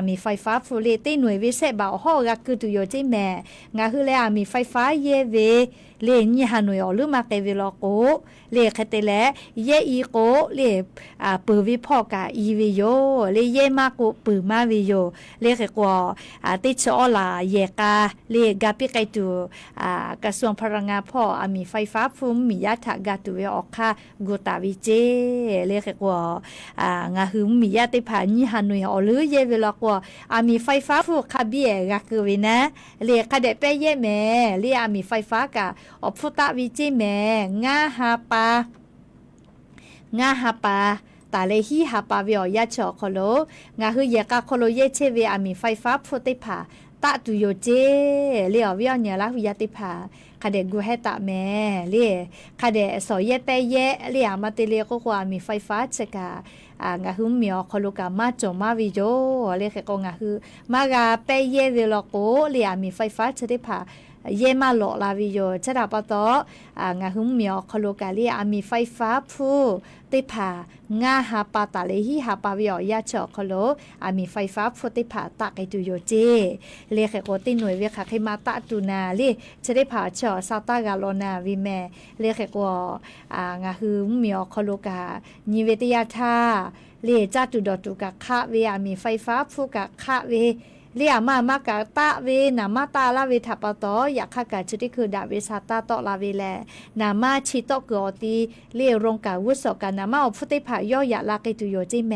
มีไฟฟ้าผู้เลเตหน่วยวิเศษบ่าวห่อกากุตุโยเจแม่งาคือแล้วมีไฟฟ้าเยเว เลนี่ฮานอยหรือมาเกวิลโกเลคเตเลเยอีโกเลปือวิพอกาอีวิโยเลเยมาโกปือมาวิโยเลเกกว่าติชอลาเยกาเลกาปิไกตูกระทรวงพลังงานพ่อมีไฟฟ้าฟูมมียาถากาตุเวออกค่ะกูตาวิเจเลเกกว่างาหืมมียาติผานี่ฮานอยหรือเยวิลโกมีไฟฟ้าฟูคาเบียกาคือวินะเลคาเดเปเยแม่เลมีไฟฟ้ากาอพุตาวิจิแม่งาฮาปตาเลฮีฮาปาวิอยาชอคโลงาฮือยากาคโลเยเชเวมีไฟฟ้าพุติผาตะตุโยเจเลอวิอเนละหุยาติผาคาเดกูเฮตะแม่เลคาเดสอเยเปเยเลอามาเตเลก็กว่ามีไฟฟ้าเชกางาฮืมีอคโลกามาจอมาวิโยเลเกกงาฮืมากาเปเยเวลโกเลอามีไฟฟ้าเชติผาเยมาหลอลาวิโยจะดาปะตองาหุมเมียวคโลกาลีมีไฟฟ้าผู้ติผางาฮาปาตาเลฮีฮาปาวิอยาชอคโลมีไฟฟ้าผู้ติผาตะไกตุโยเจเลขโกติหน่วยเวคาเคมาตะตุนาลีจะได้ผาชอซาตากาโลนาวิแมเลขโกงาหุมเมียวคโลกานิเวติยาธาเลจาตุดอตุกะคะเวมีไฟฟ้าผู้กะคะเวเรียมามากะตะเวนามาตาลาเวทัปตออยากขากะชุดิคือดาเวซาตาตอลาเวแลนามาชิโตกอตีเรียรงกะวุสกะนามาอพุติผายอยะลาเกตุโยจิแม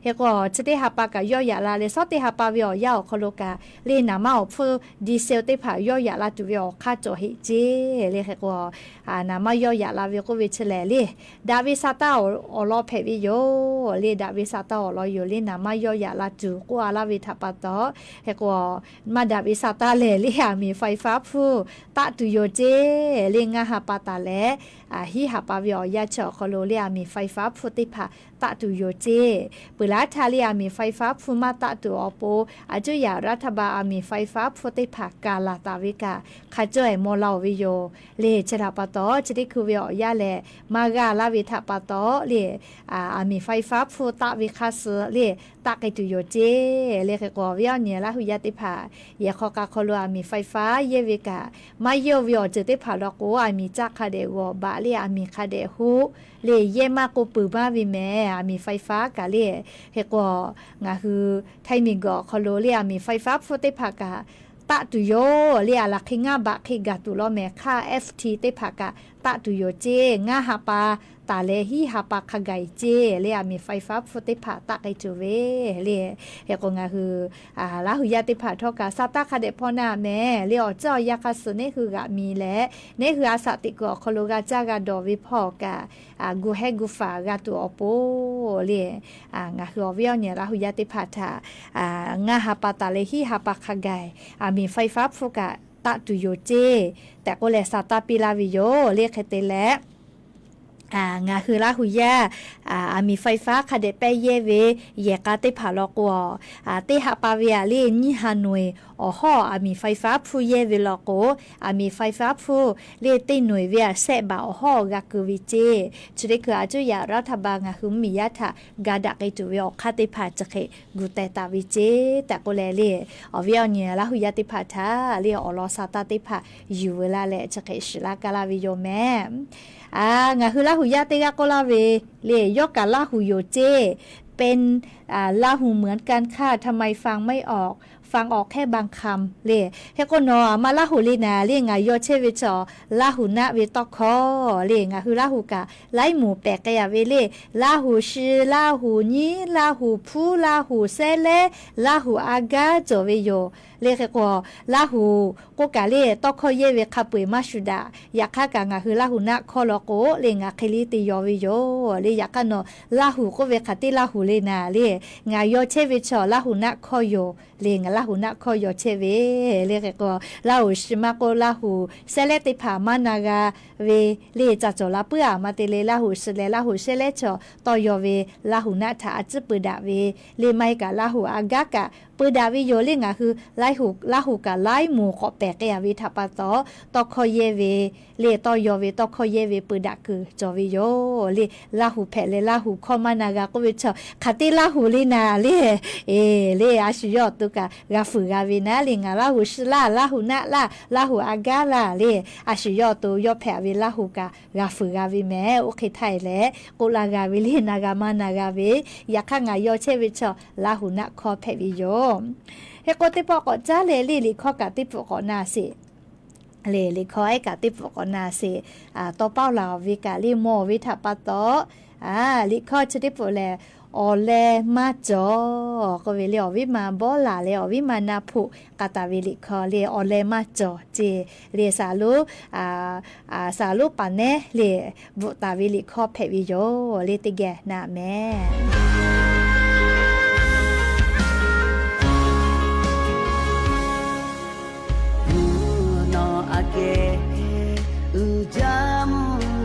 เฮกอชดิฮาปากะยอยะลาเลซอติฮาปาเวอยาคโลกะเลนามาอพุดีเซลติผายอยะลาตุเวอคาโจฮิเจเลเฮกอนามายอยะลาเวโกเวชแลเลดาเวซาตาอลอเพวิโยเลดาเวซาตาอลอโยเลนามายอยะลาตุกัวลาเวทัปตอเฮกว่ามาดาบิซาตาเลเลียมีไฟฟ้าผู้ตะตุโยเจเลงาฮาปาตาเลฮิฮาปาวิอยาชอคโลเลียมีไฟฟ้าผู้ติผาตะตุโยเจปุลาทาเลียมีไฟฟ้าผู้มาตะตุอโปอาจุยารัฐบาลมีไฟฟ้าผู้ติผากาลาตาวิกาขจอยโมลาวิโยเลชราปตอจดิคือวิอยาเลมากาลาวิทาปตอเลมีไฟฟ้าผู้ตะวิคัสเลตะไกตุโยเจเลเกกอวิอเนียละหุยาติผาเยคอกาคโลมีไฟฟ้าเยวิกามาโยวิอจติผาลโกมีจักคาเดวบาเลมีคาเดฮูเลเยมาโกปืมาวิแมมีไฟฟ้ากาเลเฮกงาคือไทมิกอคโลเลมีไฟฟ้าฟุติผากาตะตุโยเลียลักขิงาบะขิกาตุโลเมค่า FT ติผากาตะตุโยเจงาฮาปาตาเลฮีฮาปาคาไกเจเลียมีไฟฟ้าฟุติผาตะไกจูเวเลียเฮกงาคือลาหุยาติผาทอกาซาตาคาเดพอนาแม่เลียเจ้ายาคาสเนคือกะมีแลเนคืออาสติกอคโลกาจากาดอวิพอกากูเฮกูฟากาตัวอโปเลียงาคืออวิอเนี่ยลาหุยาติผาทางาฮาปาตาเลฮีฮาปาคาไกมีไฟฟ้าฟุกะตะตุโยเจแต่ก็แลซาตาปิลาวิโยเรียกเตแลงาคือลาหุยามีไฟฟ้าคาเดเปเยเวเยกาติผาลอกวติฮาปาเวียลีนิฮานวยอ๋อมีไฟฟ้าผู้เยเวลโกมีไฟฟ้าผู้เลติหน่วยเวียเซบาอ๋อกาคือวิเจชุดนี้คืออาจุยารัฐบาลงาคือมียะทากาดักไอจุเวอคาติผาจะเคกุเตตาวิเจแต่ก็แลเลอวิอเนี่ยลาหุยาติผาทาเลอลอซาตาติผาอยู่เวลาเลจะเคชิลากาลาวิโยแม่งาคือลาหุยาติกาโกลาเวเลยกกาลาหุโยเจเป็นลาหูเหมือนกันค่ะทำไมฟังไม่ออกฟังออกแค่บางคำเลยเฮโกโนมาลาหูลีนาเรียงายโยเชวิจอลาหูนาเวตอคอเรียงาคือลาหูกาไลหมูแปกะยาเวเลลาหูชื่อลาหูนีลาหูผู้ลาหูเซเลลาหูอากาโจเวโยเลขก็ลาหูก็กะเลตอคอเยเวคาปุยมาชุดาอยากกางาคือลาหูนาคอลโกเลงาเคลิติโยเวโยเลอยากกันโนลาหูก็เวคาติลาหูเลนาเลงายโยเชวิจอลาหูนาคอโยเลงาลาหูนาคอโยเชเวเลขก็ลาหูชิมาโกลาหูเซเลติผามานากาเวเลจัจโจลาเปือมาเตเลลาหูเซเลลาหูเซเลจอตอโยเวลาหูนาทาจิปุดาเวเลไมกาลาหูอากากะ ปืดาวิโยเลงาคือไล่หูลาหูกะไล่หมู่ขอแปกะยาวิทัปะตอตอคอเยเวเลตอยอเวตอคอเยเวปืดาคือจอวิโยเลลาหูแพเลลาหูคอมานากะก็วิชอคาติลาหูลีนาเลเลอาชิยอตุกะกาฟูกาวินาเลงาลาหูชิลาลาหูนะลาหูอากาลาเลอาชิยอตุยอแพเวลาหูกะกาฟูกาวิแมโอเคไทยแลกุลากาวิลีนากามานากาเวยาคังายอเชวิชอลาหูนะคอแพวิโยเฮโกติปอกอจ้าเลลิคอกะติปอกอนาสิเลลิคอยกะติปอกอนาสิตอเป้าลาวิกาลิโมวิทัปะตอลิคอชติปอแลออเลมาจอก็เวลีอวิมาบอลาเลอวิมานาพุกาตาวิลิคอเลออเลมาจอเจเลสาลุสาลุปาเนเลบุตาวิลิคอเพวิโยเลติแกนาแม่Ujam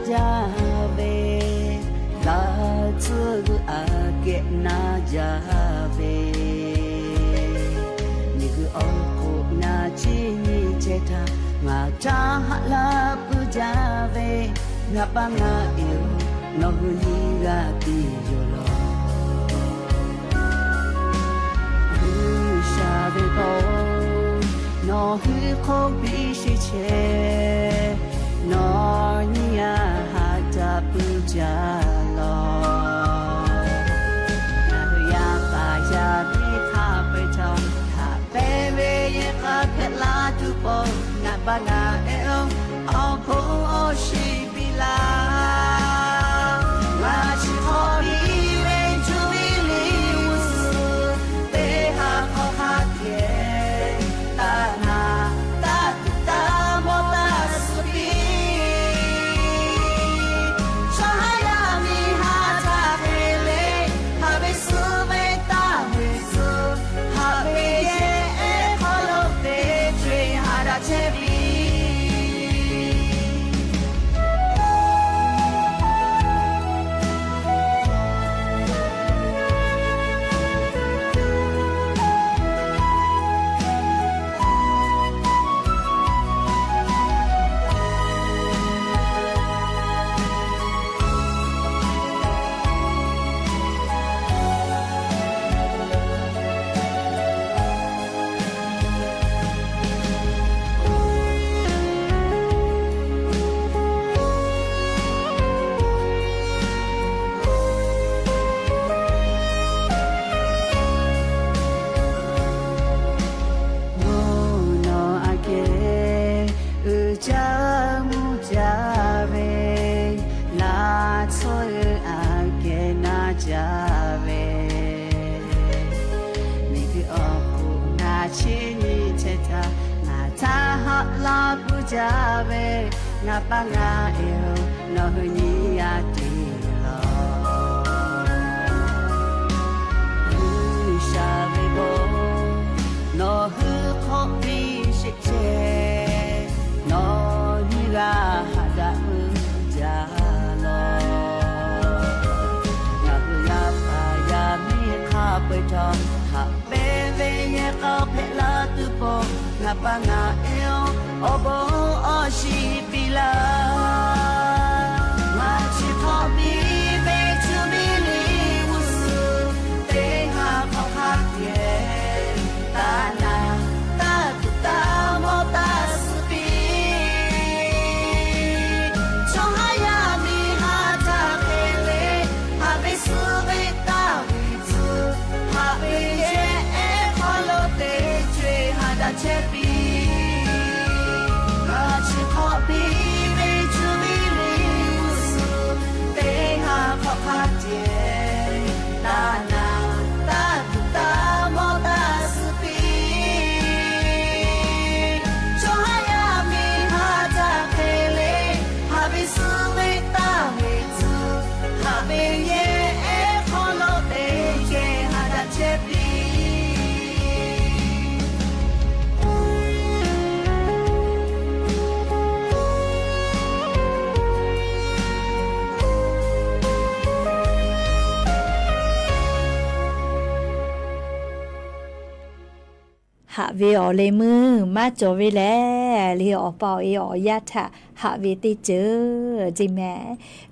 jabe la tsugu ake na jabe nigu oko na chi ni cheta nga cha la pu jabe nga pa nga eu no ni ga ti yo lo shabe ko no hu ko bi shi che no nia hata puja lo na ya pa ya ni kha pe chong ha pe ve ye kha phet la tu po na ba na e o ko o shi bi la ma chi ho bi ve chu bi li wu su te ha kho ha ke ta na jabe nga pa nga eu no ni ya ti lo shabe bo no hu kho bi shi che no ni ga ha da hu ja lo na hu ya pa ya mi kha pe thong ha be ve ye kha pe la tu po nga pa nga eu obo oshi bila ma chi pho bi ve chu bi li wu su te ha kho kha tie ta na ta tu ta mo ta su bi cho ha ya mi ha ta ke le ha be su be ta wi su ha be ye e kho lo te chwe ha da che bi be me to be lisu te ha kho kha tie ta na ta tu ta mo ta su pi cho ha ya mi ha ta ke le ha be su me ta me tu ha be ye e kho lo te che ha da che pi ะเวอเลมือมาจอเวแลเลีออเปาเออยาทะหะเวติเจอจิแม่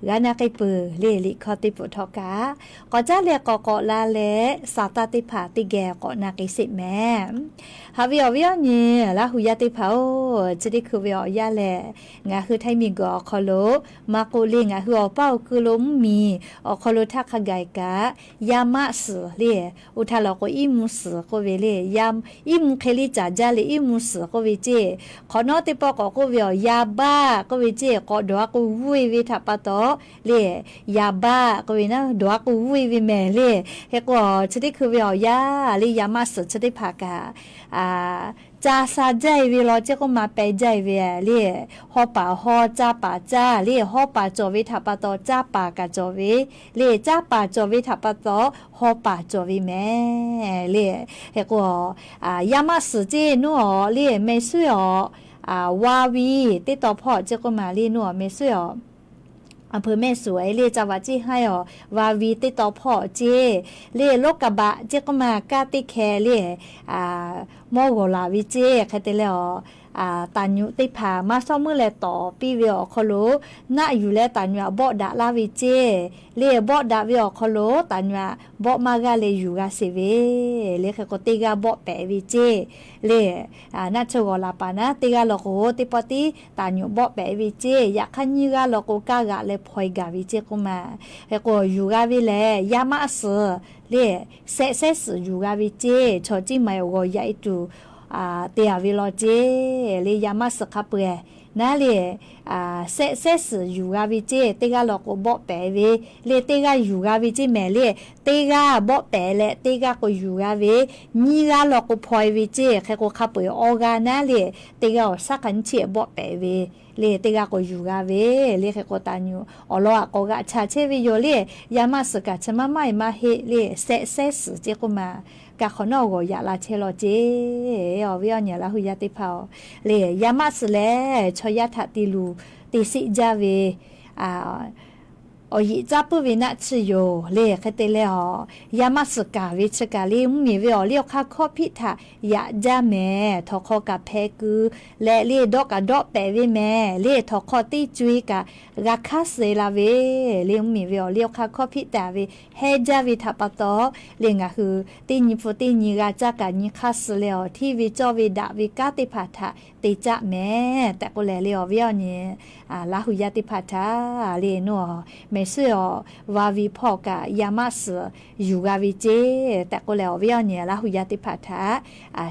กานาไกเปเลลิคอติปุทอกาก็จะเลกอกอลาเลสาตาติผาติแกก็นากิสิแม่ฮาเวอเวอนี่ละหุยาติเผาจะได้คือเวอยาแลงาคือไทมีกอคอโลมาโกเลงาคืออเป้าคือลมมีอคอโลทักขะไกกายามะสเลอุทาลอก็อิมุสก็เวเลยามอิมุเคลิจาจาเลอิมุสก็เวเจขอนอติปอกก็เวยาบ้าก็เวเจก็ดอกก็วุยเวทัปะตอเลยาบ้าก็เวนะดอกก็วุยเวแม่เลเฮก็จะได้คือเวยาเลยามะสจะได้พากาจาซาใจเวลาเจ้าก็มาไปใจเวเลยฮอป่าฮอจ้าป่าจ้าเลยฮอป่าจอวิทัปะตอจ้าป่ากะจอเวเลยจ้าป่าจอวิทัปะตอฮอป่าจอวิแม่เลยเฮก็ยามาสเจนัวเลยไม่สวยวาวีติดต่อพ่อเจ้าก็มาเลยนัวไม่สวยอำเภอแม่สวยเลจังหวัดจี้ให้วาวีติดต่อพ่อเจเลโลกกะบะเจก็มากาติแคเลมอโกลาวิเจใครแต่แล้วตันยุติผามาซ่อมมือแลต่อปีเวอคโลน่าอยู่แลตันยุบ่ดะลาวิเจเลบ่ดะเวอคโลตันยุบ่มากาเลอยู่กาเสเวเลคก็ติกาบ่แปวิเจเลน่าชกลาปานะติกาโลโกติปติตันยุบ่แปวิเจอยากคันยูกาโลโกกากะเลพอยกาวิเจกุมาเฮก็อยู่กาวิเลยามาสเลเซสอยู่กาวิเจชอจิไมโอใหญ่ตูเตียวิโลเจเลยยามาสคับเปนั่นเลยเซสอยู่กาวิเจเตกาโลก็บ่แปเวเลยเตกาอยู่กาวิเจแม่เลยเตกาบ่แปและเตกาก็อยู่กาเวนี่กาโลก็พอยวิเจแค่ก็คับเปออกานั่นเลยเตกาสักกันเฉียบ่แปเวเลเตกาก็อยู่กาเวเลแค่ก็ตานูอลอก็กะชาเชวิโยเลยยามาสกะชะมาไม่มาเฮเลยเซสเจก็มากะขอนอก็อยากลาเชโลเจอวิอเนี่ยละหุยาติพาวเลยยามาสแลชอยาทะติลูติสิจาเวอยิจับเวนัชโยเลคเตเลยามาสกาเวชกาเลมีเวอเลียวคาคอพิทายะจาแม่ทอคอกะเพกุและเลดอกะดอกแปเวแม่เลทอคอติจุยกะราคาเซลาเวเลมีเวอเลียวคาคอพิตาเวเฮจาวิทัปตอเลงะคือติญิโฟติญิกาจากะญิคาสเลอที่วิจอวิดาวิกาติภาทะติจะแม่แต่ก็แลเลอเวอเนี่ยลาหุยาติภาทะเลนัวไม่เสื่อวาวีพ่อกะยามาสอยู่กาวิเจแต่ก็แล้วเวียเนี่ยละหุยาติพัทะ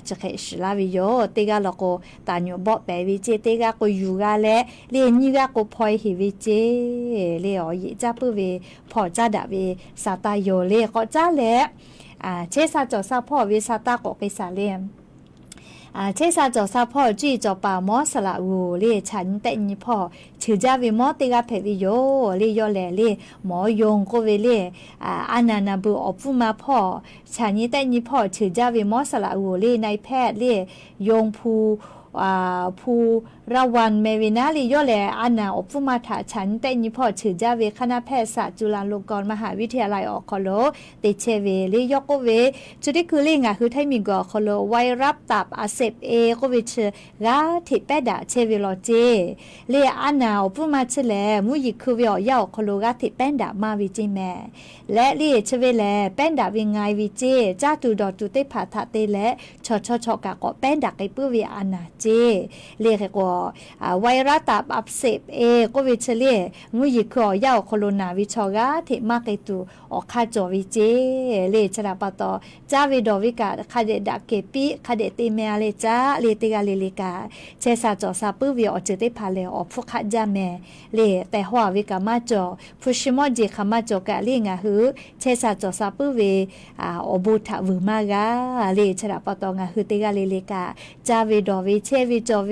จะเคชลาวิโยเตกาลโกตาญบ่แปวิเจเตกาก็อยู่กาและเลนี่กาก็พอยหิวิเจเลอยิจะปุเวพ่อจะดาเวสาตาโยเลก็จะแลเชซาจอซาพ่อเวสาตาก็ไปซาเลมเชซาจอซาพ่อจี้จอปามอสละอูเลฉันแต่นี่พ่อชื่อจาวิมอติกาเพวิโยเลยอแลเลหมอยงก็เวเลอานานาบุอฟุมาพ่อฉันนี่แต่นี่พ่อชื่อจาวิมอสละอูเลในแพทย์เลยงภูระวันเมวินาลีโยแลอานาอฟุมาถาฉันแต่นี่พ่อชื่อจาเวคณะแพทยศาสตร์จุฬาลงกรณ์มหาวิทยาลัยออกคอโลติเชเวลียกเวจุดที่คือลิงคือไทมีกอคอโลไวรัสตับอักเสบก็วิชกาทิแปดาเชเวโลเจเลอานาอฟุมาเชแลมุยิคือเวอยาคอโลกาทิแปดามาวิจิแม่และลีเชเวแลแปดาวิงไงวิเจจาตูดอตุเตผาทะเตและชกะก็แปดาไกปื้อเวอานาเจเรียกว่าไวรัสตับอักเสบก็วิชเลียมุยิคือยาโคโรนาวิชกาทิมาไกตูออกคาจอวิเจเลชราปตอจาวิดอวิกาคาเดดาเกปิคาเดติเมเลจาเลติกาเลลิกาเชซาจอซาปื้อเวอเจเตพาเลอฟุคาจาแมเลแต่หัววิกามาจอฟุชิมอจิคามาจอกะลิงาหือเชซาจอซาปื้อเวอบุทะวืมากาเลชราปตองาหือติกาเลลิกาจาวิดอวิเชวิจอเว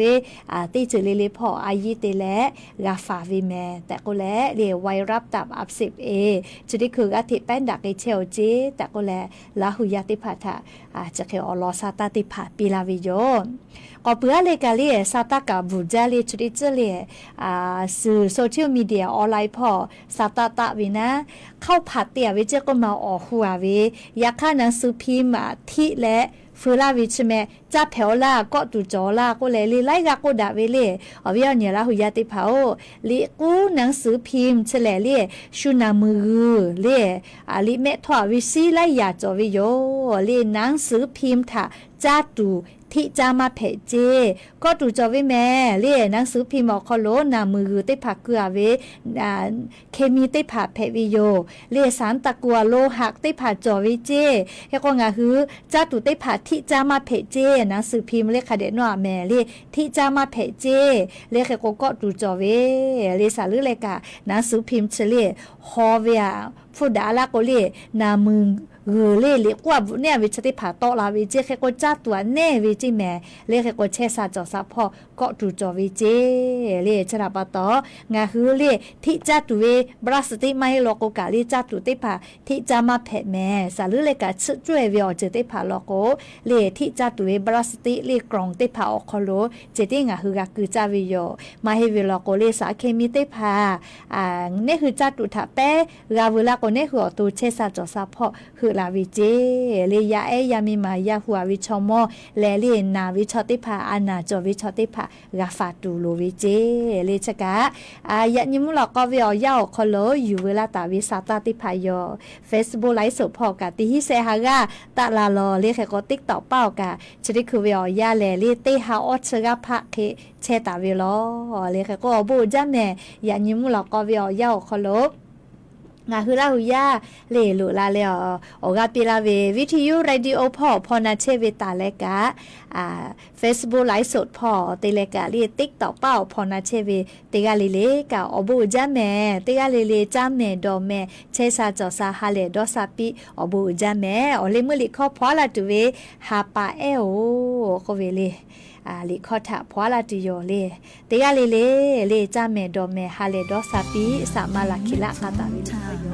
ติจือเลลิพ่ออายิเตและกาฟาวิแมแต่ก็และเลไวรัสตับอักเสบจุดที่คืออาทิแป้นดักไอเชลจีแต่ก็และลาหุยาติภาทะจะเคอลอซาตาติภาปีลาวิโยก็เพื่อเลกาลีซาตากับบุจาลีจุดที่เจเลสื่อโซเชียลมีเดียออนไลน์พ่อซาตาตะวินะเข้าผัดเตียวิเจก็มาออกหัววิยาค่าหนังสือพิมพ์ที่และ ฟูลาวิชแม่จ้าแผวลาก็ตุจอลาก็เลยไล่กะก็ดาเวเลอวิยเนี่ยละหุยาติเผาลิกูหนังสือพิมพ์เฉลเลชุนามือเลอาลิเมทววิซีไลยาจอวิโยเลหนังสือพิมพ์ถ้าจ้าตูที่จะมาเพจก็ตูจอวิแม่เรียหนังสือพิมพ์อคโลนามือเตผักเกลือเวเคมีเตผักเพวิโยเรียสารตะกัวโลหักเตผักจอวิเจเฮก็งาฮือจ้าตูเตผักที่จะมาเพจหนังสือพิมพ์เรียคาเดนว่าแม่เรียที่จะมาเพจเรียก็ตูจอเวเรียสาลือเลยกะหนังสือพิมพ์เฉลี่ยฮอเวียฟูดาลาก็เรียนามือเล่เล็กกว่าเนี่ยวิชติผ่าโตลาวิเจแค่ก็จ้าตัวแน่วิจิแม่เล่แค่ก็เชซาจอซาพ่อก็ดูจอวิเจเล่ชราปะตองาฮือเล่ที่จ้าตัวบราสติไม่โลกกะเล่จ้าตัวติผ่าที่จะมาแผ่แม่สาลือเล็กกะช่วยวิอเจติผ่าโลกเล่ที่จ้าตัวบราสติเล่กรองติผ่าอคโลเจติงาฮือกะคือจ้าวิโยมาให้วิโลกเล่สาเคมีติผ่าเนี่ยคือจ้าตัวถ้าแป้กาเวลาก็เนี่ยคือตัวเชซาจอซาพ่อคือลาวิเจเลยยายามีมายาหัววิชอมอแลเลียนาวิชอติพาอานาจอวิชอติพากาฟาตูโลวิเจเลยชะกะยะนิมุลก็วิอยาคอโลอยู่เวลาตาวิสาตาติพายอ Facebook ไลฟ์สดพอกะติฮิเซฮากะตะลาลอเลขก็ TikTok เป้ากะชริคือวิอยาแลเลเตฮาออชกะพะเคเชตาวิลอเลขก็บูจันแม่ยะนิมุลก็วิอยาคอโลงาฮือลาหุยาเลลุลาเลโอกาปิลาเววิทยุเรดิโอพ่อพอนาเชเวตาเลกะFacebook ไลฟ์สดพ่อเตเลกะเรีย TikTok เป้าพอนาเชเวเตกะเลเลกะอบูจัมแม่เตกะเลเลจัมแม่ดอแม่เชซาจอซาฮาเลดอซาปิอบูจัมแม่อเลมุลิขอพอลาตุเวฮาปาเอโอโคเวเลลิขอถาพอลาติโยเลเตกะเลเลเลจัมแม่ดอแม่ฮาเลดอซาปิสามาลาคิละคาตาวิทาโย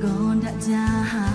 Gondak jahat